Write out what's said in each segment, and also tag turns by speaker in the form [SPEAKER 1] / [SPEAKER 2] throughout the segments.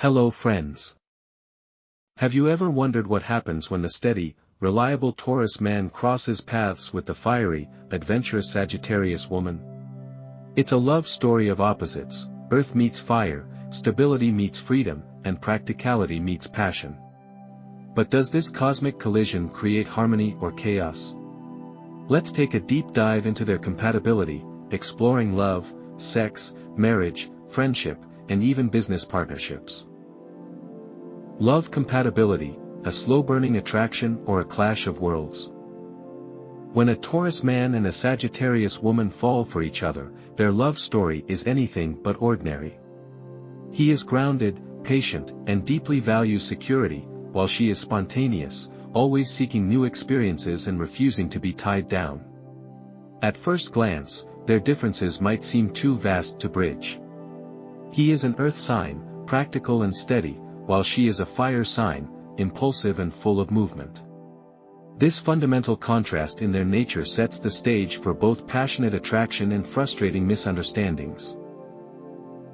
[SPEAKER 1] Hello friends. Have you ever wondered what happens when the steady, reliable Taurus man crosses paths with the fiery, adventurous Sagittarius woman? It's a love story of opposites: earth meets fire, stability meets freedom, and practicality meets passion. But does this cosmic collision create harmony or chaos? Let's take a deep dive into their compatibility, exploring love, sex, marriage, friendship, and even business partnerships. Love compatibility, a slow-burning attraction or a clash of worlds. When a Taurus man and a Sagittarius woman fall for each other, their love story is anything but ordinary. He is grounded, patient, and deeply values security, while she is spontaneous, always seeking new experiences and refusing to be tied down. At first glance, their differences might seem too vast to bridge. He is an earth sign, practical and steady, while she is a fire sign, impulsive and full of movement. This fundamental contrast in their nature sets the stage for both passionate attraction and frustrating misunderstandings.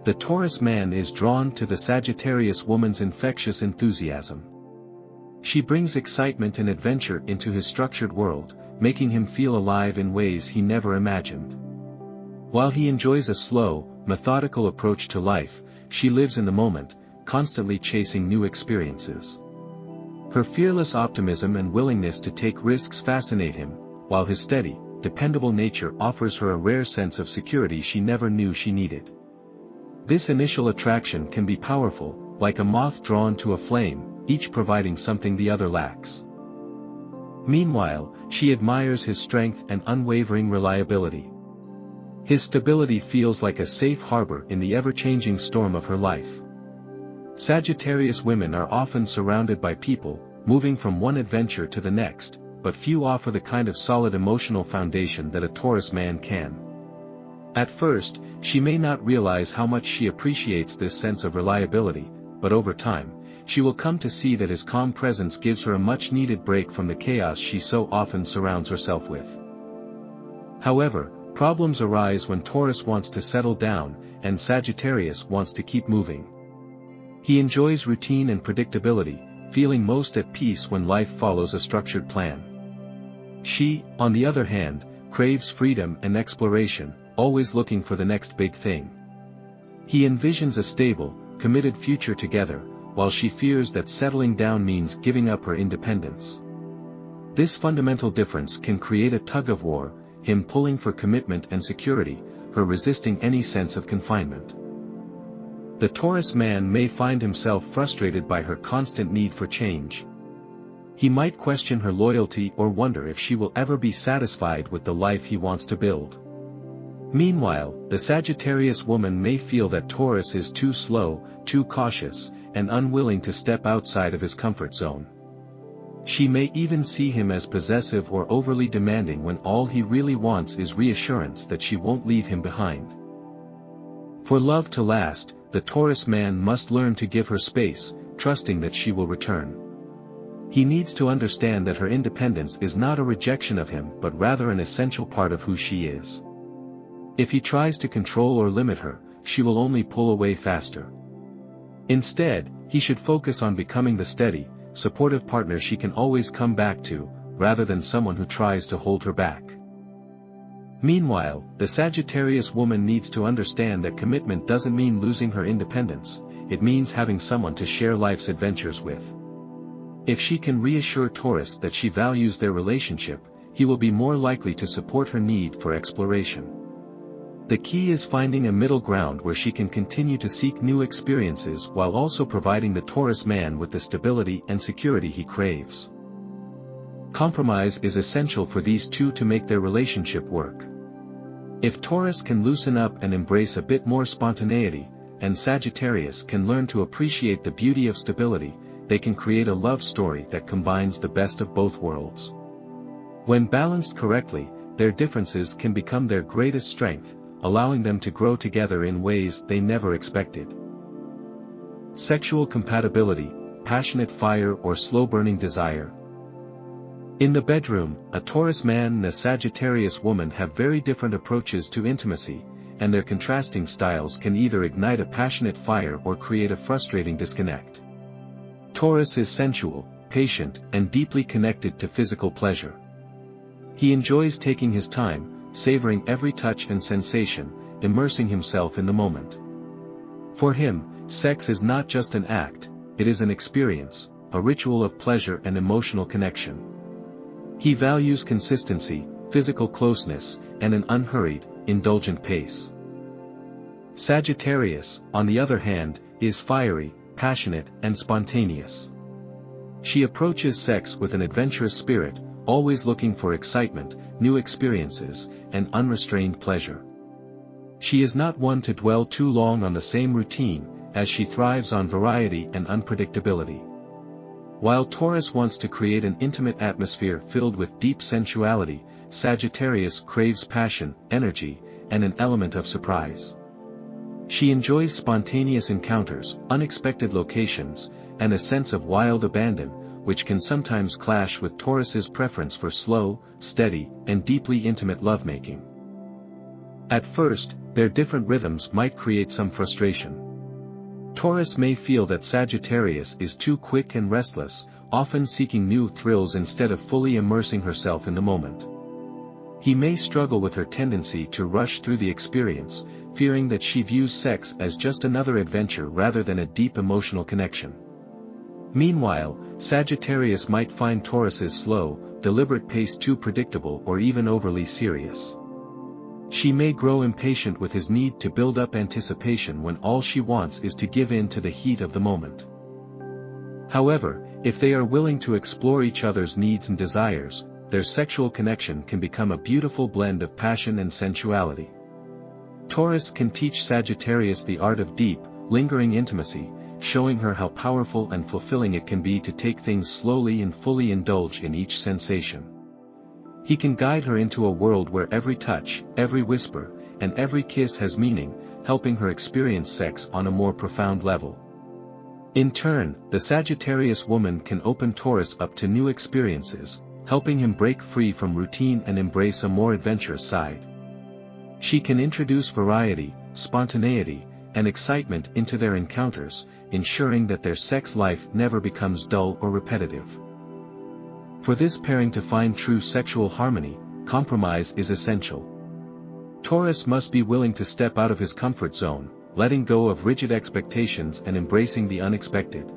[SPEAKER 1] The Taurus man is drawn to the Sagittarius woman's infectious enthusiasm. She brings excitement and adventure into his structured world, making him feel alive in ways he never imagined. While he enjoys a slow, methodical approach to life, she lives in the moment, constantly chasing new experiences. Her fearless optimism and willingness to take risks fascinate him, while his steady, dependable nature offers her a rare sense of security she never knew she needed. This initial attraction can be powerful, like a moth drawn to a flame, each providing something the other lacks. Meanwhile, she admires his strength and unwavering reliability. His stability feels like a safe harbor in the ever-changing storm of her life. Sagittarius women are often surrounded by people, moving from one adventure to the next, but few offer the kind of solid emotional foundation that a Taurus man can. At first, she may not realize how much she appreciates this sense of reliability, but over time, she will come to see that his calm presence gives her a much-needed break from the chaos she so often surrounds herself with. However, problems arise when Taurus wants to settle down, and Sagittarius wants to keep moving. He enjoys routine and predictability, feeling most at peace when life follows a structured plan. She, on the other hand, craves freedom and exploration, always looking for the next big thing. He envisions a stable, committed future together, while she fears that settling down means giving up her independence. This fundamental difference can create a tug-of-war, him pulling for commitment and security, her resisting any sense of confinement. The Taurus man may find himself frustrated by her constant need for change. He might question her loyalty or wonder if she will ever be satisfied with the life he wants to build. Meanwhile, the Sagittarius woman may feel that Taurus is too slow, too cautious, and unwilling to step outside of his comfort zone. She may even see him as possessive or overly demanding when all he really wants is reassurance that she won't leave him behind. For love to last, the Taurus man must learn to give her space, trusting that she will return. He needs to understand that her independence is not a rejection of him but rather an essential part of who she is. If he tries to control or limit her, she will only pull away faster. Instead, he should focus on becoming the steady, supportive partner she can always come back to, rather than someone who tries to hold her back. Meanwhile, the Sagittarius woman needs to understand that commitment doesn't mean losing her independence, it means having someone to share life's adventures with. If she can reassure Taurus that she values their relationship, he will be more likely to support her need for exploration. The key is finding a middle ground where she can continue to seek new experiences while also providing the Taurus man with the stability and security he craves. Compromise is essential for these two to make their relationship work. If Taurus can loosen up and embrace a bit more spontaneity, and Sagittarius can learn to appreciate the beauty of stability, they can create a love story that combines the best of both worlds. When balanced correctly, their differences can become their greatest strength, allowing them to grow together in ways they never expected. Sexual compatibility, passionate fire or slow-burning desire. In the bedroom, a Taurus man and a Sagittarius woman have very different approaches to intimacy, and their contrasting styles can either ignite a passionate fire or create a frustrating disconnect. Taurus is sensual, patient, and deeply connected to physical pleasure. He enjoys taking his time, savoring every touch and sensation, immersing himself in the moment. For him, sex is not just an act, it is an experience, a ritual of pleasure and emotional connection. He values consistency, physical closeness, and an unhurried, indulgent pace. Sagittarius, on the other hand, is fiery, passionate, and spontaneous. She approaches sex with an adventurous spirit, always looking for excitement, new experiences, and unrestrained pleasure. She is not one to dwell too long on the same routine, as she thrives on variety and unpredictability. While Taurus wants to create an intimate atmosphere filled with deep sensuality, Sagittarius craves passion, energy, and an element of surprise. She enjoys spontaneous encounters, unexpected locations, and a sense of wild abandon, which can sometimes clash with Taurus's preference for slow, steady, and deeply intimate lovemaking. At first, their different rhythms might create some frustration. Taurus may feel that Sagittarius is too quick and restless, often seeking new thrills instead of fully immersing herself in the moment. He may struggle with her tendency to rush through the experience, fearing that she views sex as just another adventure rather than a deep emotional connection. Meanwhile, Sagittarius might find Taurus's slow, deliberate pace too predictable or even overly serious. She may grow impatient with his need to build up anticipation when all she wants is to give in to the heat of the moment. However, if they are willing to explore each other's needs and desires, their sexual connection can become a beautiful blend of passion and sensuality. Taurus can teach Sagittarius the art of deep, lingering intimacy, showing her how powerful and fulfilling it can be to take things slowly and fully indulge in each sensation. He can guide her into a world where every touch, every whisper, and every kiss has meaning, helping her experience sex on a more profound level. In turn, the Sagittarius woman can open Taurus up to new experiences, helping him break free from routine and embrace a more adventurous side. She can introduce variety, spontaneity, and excitement into their encounters, ensuring that their sex life never becomes dull or repetitive. For this pairing to find true sexual harmony, compromise is essential. Taurus must be willing to step out of his comfort zone, letting go of rigid expectations and embracing the unexpected.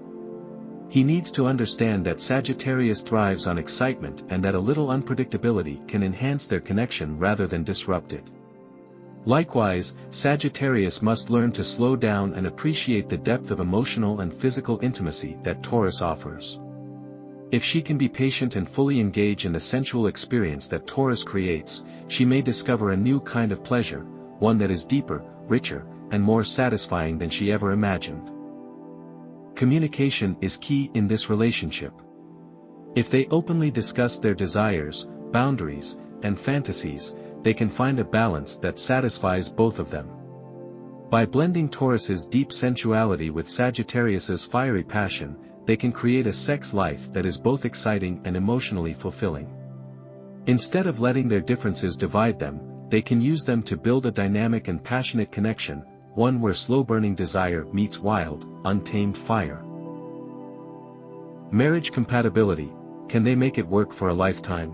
[SPEAKER 1] He needs to understand that Sagittarius thrives on excitement and that a little unpredictability can enhance their connection rather than disrupt it. Likewise, Sagittarius must learn to slow down and appreciate the depth of emotional and physical intimacy that Taurus offers. If she can be patient and fully engage in the sensual experience that Taurus creates, she may discover a new kind of pleasure, one that is deeper, richer, and more satisfying than she ever imagined. Communication is key in this relationship. If they openly discuss their desires, boundaries, and fantasies, they can find a balance that satisfies both of them. By blending Taurus's deep sensuality with Sagittarius's fiery passion, they can create a sex life that is both exciting and emotionally fulfilling. Instead of letting their differences divide them, they can use them to build a dynamic and passionate connection, one where slow-burning desire meets wild, untamed fire. Marriage compatibility, can they make it work for a lifetime?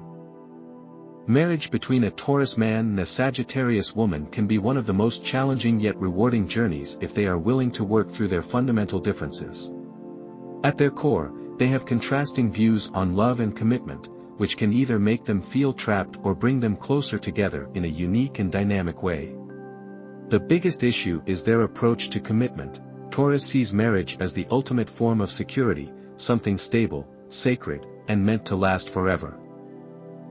[SPEAKER 1] Marriage between a Taurus man and a Sagittarius woman can be one of the most challenging yet rewarding journeys if they are willing to work through their fundamental differences. At their core, they have contrasting views on love and commitment, which can either make them feel trapped or bring them closer together in a unique and dynamic way. The biggest issue is their approach to commitment. Taurus sees marriage as the ultimate form of security, something stable, sacred, and meant to last forever.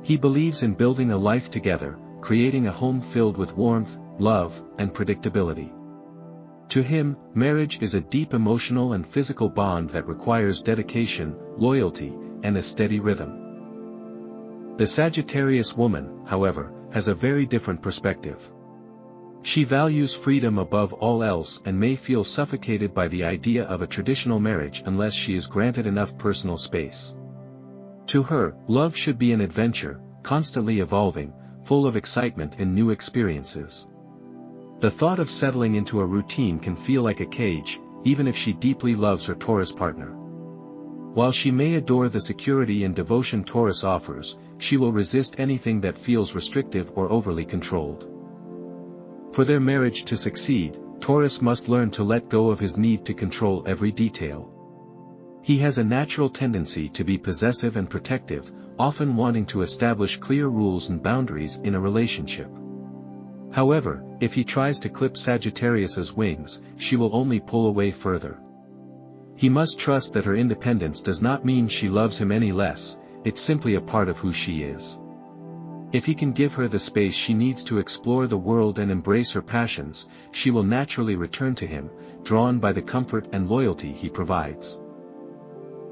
[SPEAKER 1] He believes in building a life together, creating a home filled with warmth, love, and predictability. To him, marriage is a deep emotional and physical bond that requires dedication, loyalty, and a steady rhythm. The Sagittarius woman, however, has a very different perspective. She values freedom above all else and may feel suffocated by the idea of a traditional marriage unless she is granted enough personal space. To her, love should be an adventure, constantly evolving, full of excitement and new experiences. The thought of settling into a routine can feel like a cage, even if she deeply loves her Taurus partner. While she may adore the security and devotion Taurus offers, she will resist anything that feels restrictive or overly controlled. For their marriage to succeed, Taurus must learn to let go of his need to control every detail. He has a natural tendency to be possessive and protective, often wanting to establish clear rules and boundaries in a relationship. However, if he tries to clip Sagittarius's wings, she will only pull away further. He must trust that her independence does not mean she loves him any less, it's simply a part of who she is. If he can give her the space she needs to explore the world and embrace her passions, she will naturally return to him, drawn by the comfort and loyalty he provides.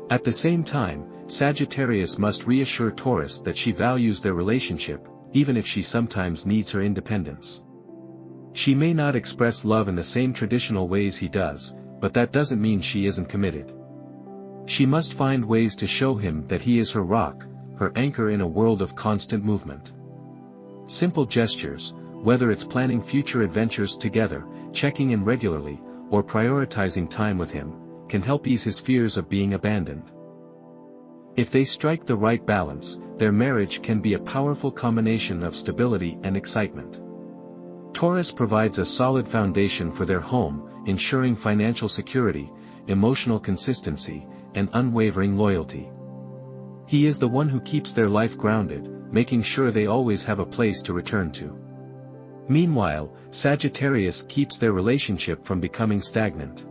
[SPEAKER 1] At the same time, Sagittarius must reassure Taurus that she values their relationship, even if she sometimes needs her independence. She may not express love in the same traditional ways he does, but that doesn't mean she isn't committed. She must find ways to show him that he is her rock, her anchor in a world of constant movement. Simple gestures, whether it's planning future adventures together, checking in regularly, or prioritizing time with him, can help ease his fears of being abandoned. If they strike the right balance, their marriage can be a powerful combination of stability and excitement. Taurus provides a solid foundation for their home, ensuring financial security, emotional consistency, and unwavering loyalty. He is the one who keeps their life grounded, making sure they always have a place to return to. Meanwhile, Sagittarius keeps their relationship from becoming stagnant.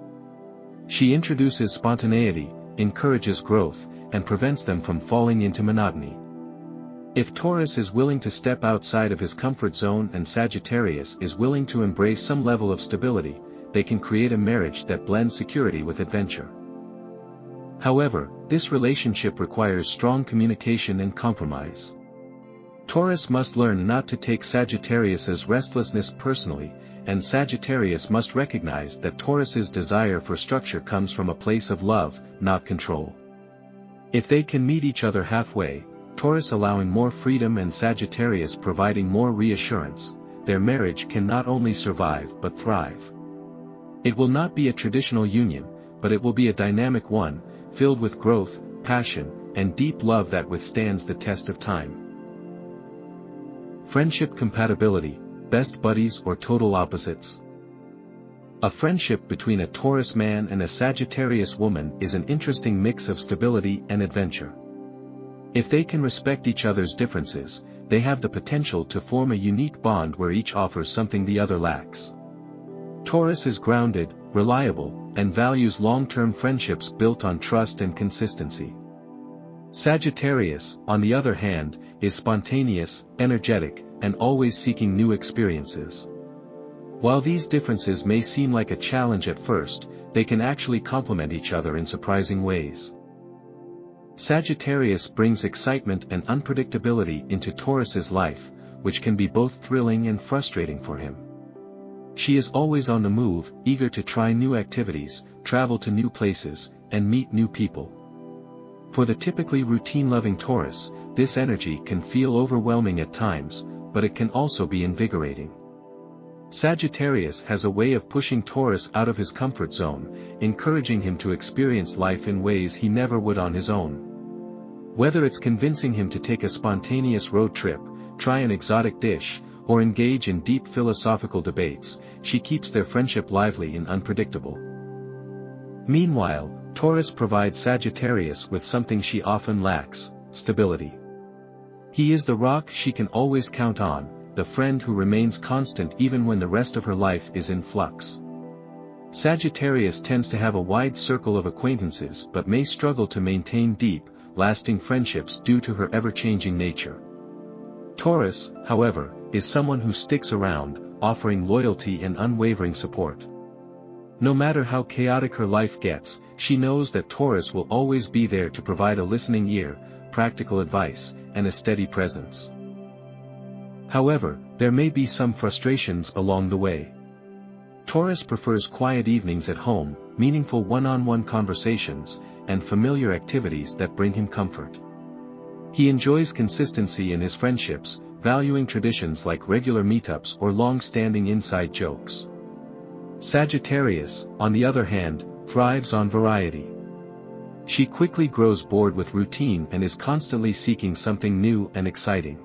[SPEAKER 1] She introduces spontaneity, encourages growth, and prevents them from falling into monotony. If Taurus is willing to step outside of his comfort zone and Sagittarius is willing to embrace some level of stability, they can create a marriage that blends security with adventure. However, this relationship requires strong communication and compromise. Taurus must learn not to take Sagittarius's restlessness personally, and Sagittarius must recognize that Taurus's desire for structure comes from a place of love, not control. If they can meet each other halfway, Taurus allowing more freedom and Sagittarius providing more reassurance, their marriage can not only survive but thrive. It will not be a traditional union, but it will be a dynamic one, filled with growth, passion, and deep love that withstands the test of time. Friendship compatibility, best buddies or total opposites. A friendship between a Taurus man and a Sagittarius woman is an interesting mix of stability and adventure. If they can respect each other's differences, they have the potential to form a unique bond where each offers something the other lacks. Taurus is grounded, reliable, and values long-term friendships built on trust and consistency. Sagittarius, on the other hand, is spontaneous, energetic, and always seeking new experiences. While these differences may seem like a challenge at first, they can actually complement each other in surprising ways. Sagittarius brings excitement and unpredictability into Taurus's life, which can be both thrilling and frustrating for him. She is always on the move, eager to try new activities, travel to new places, and meet new people. For the typically routine-loving Taurus, this energy can feel overwhelming at times, but it can also be invigorating. Sagittarius has a way of pushing Taurus out of his comfort zone, encouraging him to experience life in ways he never would on his own. Whether it's convincing him to take a spontaneous road trip, try an exotic dish, or engage in deep philosophical debates, she keeps their friendship lively and unpredictable. Meanwhile, Taurus provides Sagittarius with something she often lacks: stability. He is the rock she can always count on, the friend who remains constant even when the rest of her life is in flux. Sagittarius tends to have a wide circle of acquaintances but may struggle to maintain deep, lasting friendships due to her ever-changing nature. Taurus, however, is someone who sticks around, offering loyalty and unwavering support. No matter how chaotic her life gets, she knows that Taurus will always be there to provide a listening ear, practical advice, and a steady presence. However, there may be some frustrations along the way. Taurus prefers quiet evenings at home, meaningful one-on-one conversations, and familiar activities that bring him comfort. He enjoys consistency in his friendships, valuing traditions like regular meetups or long-standing inside jokes. Sagittarius, on the other hand, thrives on variety. She quickly grows bored with routine and is constantly seeking something new and exciting.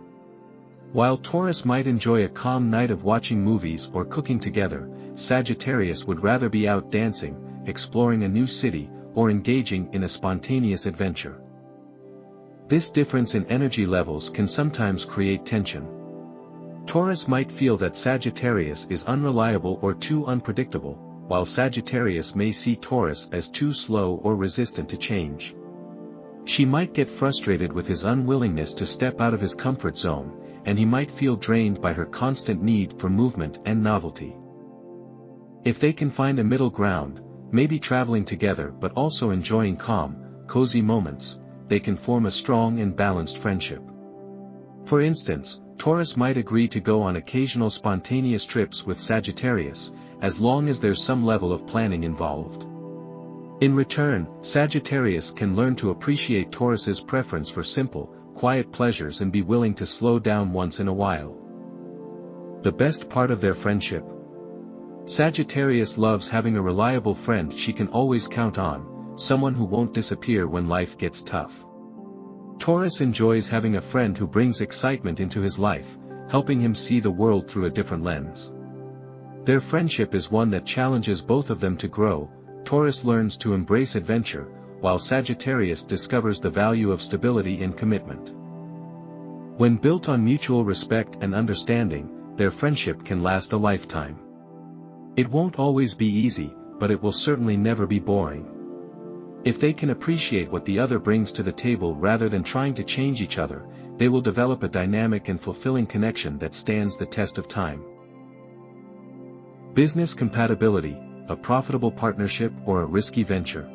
[SPEAKER 1] While Taurus might enjoy a calm night of watching movies or cooking together, Sagittarius would rather be out dancing, exploring a new city, or engaging in a spontaneous adventure. This difference in energy levels can sometimes create tension. Taurus might feel that Sagittarius is unreliable or too unpredictable, while Sagittarius may see Taurus as too slow or resistant to change. She might get frustrated with his unwillingness to step out of his comfort zone, and he might feel drained by her constant need for movement and novelty. If they can find a middle ground, maybe traveling together but also enjoying calm, cozy moments, they can form a strong and balanced friendship. For instance, Taurus might agree to go on occasional spontaneous trips with Sagittarius, as long as there's some level of planning involved. In return, Sagittarius can learn to appreciate Taurus's preference for simple, quiet pleasures and be willing to slow down once in a while. The best part of their friendship? Sagittarius loves having a reliable friend she can always count on, someone who won't disappear when life gets tough. Taurus enjoys having a friend who brings excitement into his life, helping him see the world through a different lens. Their friendship is one that challenges both of them to grow. Taurus learns to embrace adventure, while Sagittarius discovers the value of stability and commitment. When built on mutual respect and understanding, their friendship can last a lifetime. It won't always be easy, but it will certainly never be boring. If they can appreciate what the other brings to the table rather than trying to change each other, they will develop a dynamic and fulfilling connection that stands the test of time. Business compatibility, a profitable partnership or a risky venture.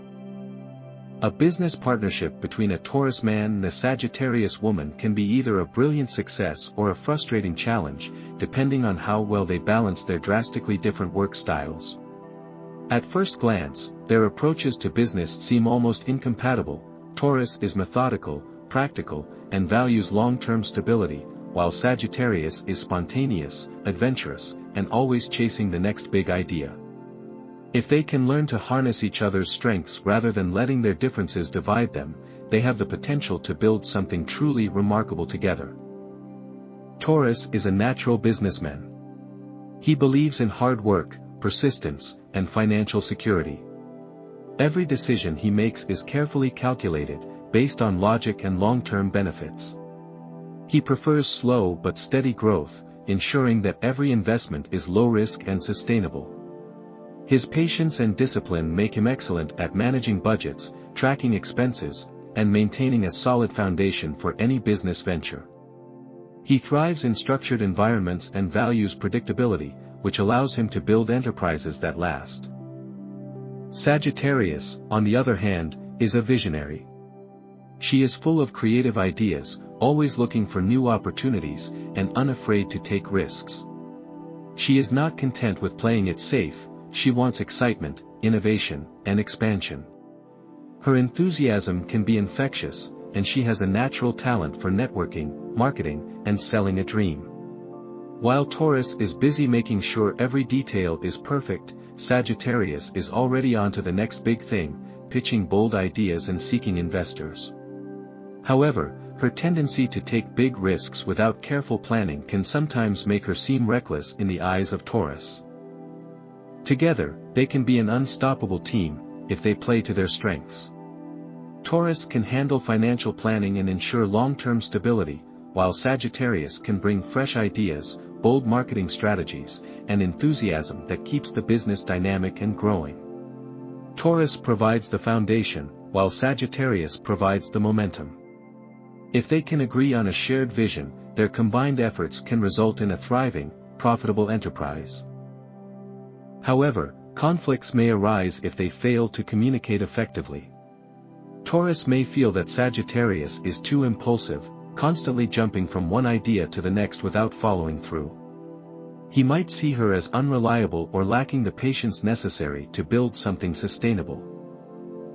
[SPEAKER 1] A business partnership between a Taurus man and a Sagittarius woman can be either a brilliant success or a frustrating challenge, depending on how well they balance their drastically different work styles. At first glance, their approaches to business seem almost incompatible. Taurus is methodical, practical, and values long-term stability, while Sagittarius is spontaneous, adventurous, and always chasing the next big idea. If they can learn to harness each other's strengths rather than letting their differences divide them, they have the potential to build something truly remarkable together. Taurus is a natural businessman. He believes in hard work, persistence, and financial security. Every decision he makes is carefully calculated, based on logic and long-term benefits. He prefers slow but steady growth, ensuring that every investment is low-risk and sustainable. His patience and discipline make him excellent at managing budgets, tracking expenses, and maintaining a solid foundation for any business venture. He thrives in structured environments and values predictability, which allows him to build enterprises that last. Sagittarius, on the other hand, is a visionary. She is full of creative ideas, always looking for new opportunities, and unafraid to take risks. She is not content with playing it safe, she wants excitement, innovation, and expansion. Her enthusiasm can be infectious, and she has a natural talent for networking, marketing, and selling a dream. While Taurus is busy making sure every detail is perfect, Sagittarius is already on to the next big thing, pitching bold ideas and seeking investors. However, her tendency to take big risks without careful planning can sometimes make her seem reckless in the eyes of Taurus. Together, they can be an unstoppable team, if they play to their strengths. Taurus can handle financial planning and ensure long-term stability, while Sagittarius can bring fresh ideas, bold marketing strategies, and enthusiasm that keeps the business dynamic and growing. Taurus provides the foundation, while Sagittarius provides the momentum. If they can agree on a shared vision, their combined efforts can result in a thriving, profitable enterprise. However, conflicts may arise if they fail to communicate effectively. Taurus may feel that Sagittarius is too impulsive, constantly jumping from one idea to the next without following through. He might see her as unreliable or lacking the patience necessary to build something sustainable.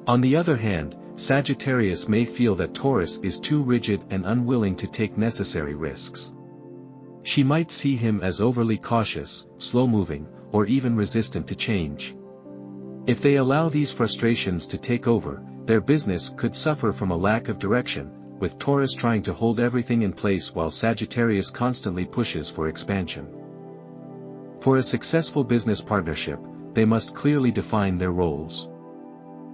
[SPEAKER 1] On the other hand, Sagittarius may feel that Taurus is too rigid and unwilling to take necessary risks. She might see him as overly cautious, slow-moving, or even resistant to change. If they allow these frustrations to take over, their business could suffer from a lack of direction, with Taurus trying to hold everything in place while Sagittarius constantly pushes for expansion. For a successful business partnership, they must clearly define their roles.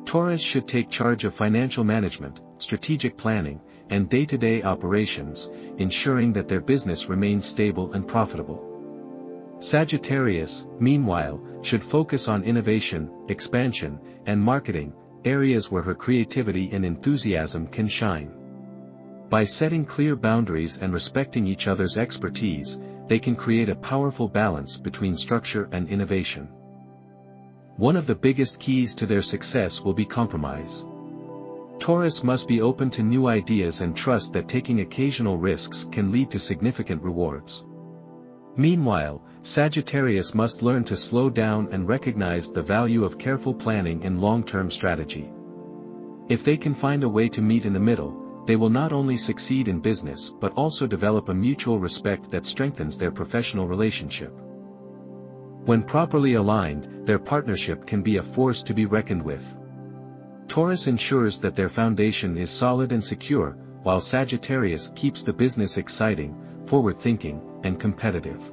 [SPEAKER 1] Taurus should take charge of financial management, strategic planning, and day-to-day operations, ensuring that their business remains stable and profitable. Sagittarius, meanwhile, should focus on innovation, expansion, and marketing, areas where her creativity and enthusiasm can shine. By setting clear boundaries and respecting each other's expertise, they can create a powerful balance between structure and innovation. One of the biggest keys to their success will be compromise. Taurus must be open to new ideas and trust that taking occasional risks can lead to significant rewards. Meanwhile, Sagittarius must learn to slow down and recognize the value of careful planning and long-term strategy. If they can find a way to meet in the middle, they will not only succeed in business but also develop a mutual respect that strengthens their professional relationship. When properly aligned, their partnership can be a force to be reckoned with. Taurus ensures that their foundation is solid and secure, while Sagittarius keeps the business exciting, forward-thinking, and competitive.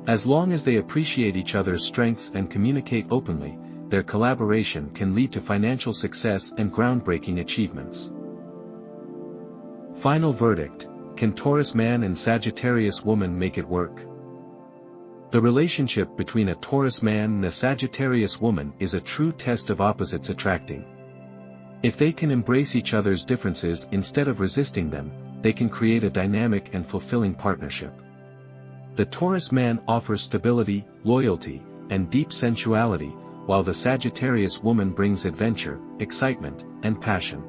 [SPEAKER 1] As long as they appreciate each other's strengths and communicate openly, their collaboration can lead to financial success and groundbreaking achievements. Final verdict: can Taurus man and Sagittarius woman make it work? The relationship between a Taurus man and a Sagittarius woman is a true test of opposites attracting. If they can embrace each other's differences instead of resisting them, they can create a dynamic and fulfilling partnership. The Taurus man offers stability, loyalty, and deep sensuality, while the Sagittarius woman brings adventure, excitement, and passion.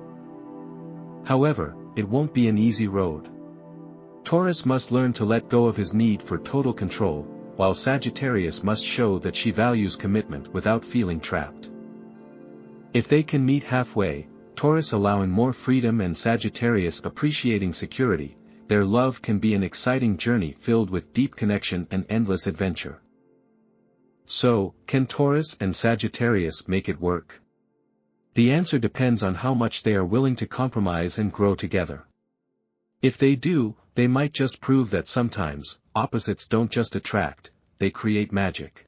[SPEAKER 1] However, it won't be an easy road. Taurus must learn to let go of his need for total control, while Sagittarius must show that she values commitment without feeling trapped. If they can meet halfway, Taurus allowing more freedom and Sagittarius appreciating security, their love can be an exciting journey filled with deep connection and endless adventure. So, can Taurus and Sagittarius make it work? The answer depends on how much they are willing to compromise and grow together. If they do, they might just prove that sometimes, opposites don't just attract, they create magic.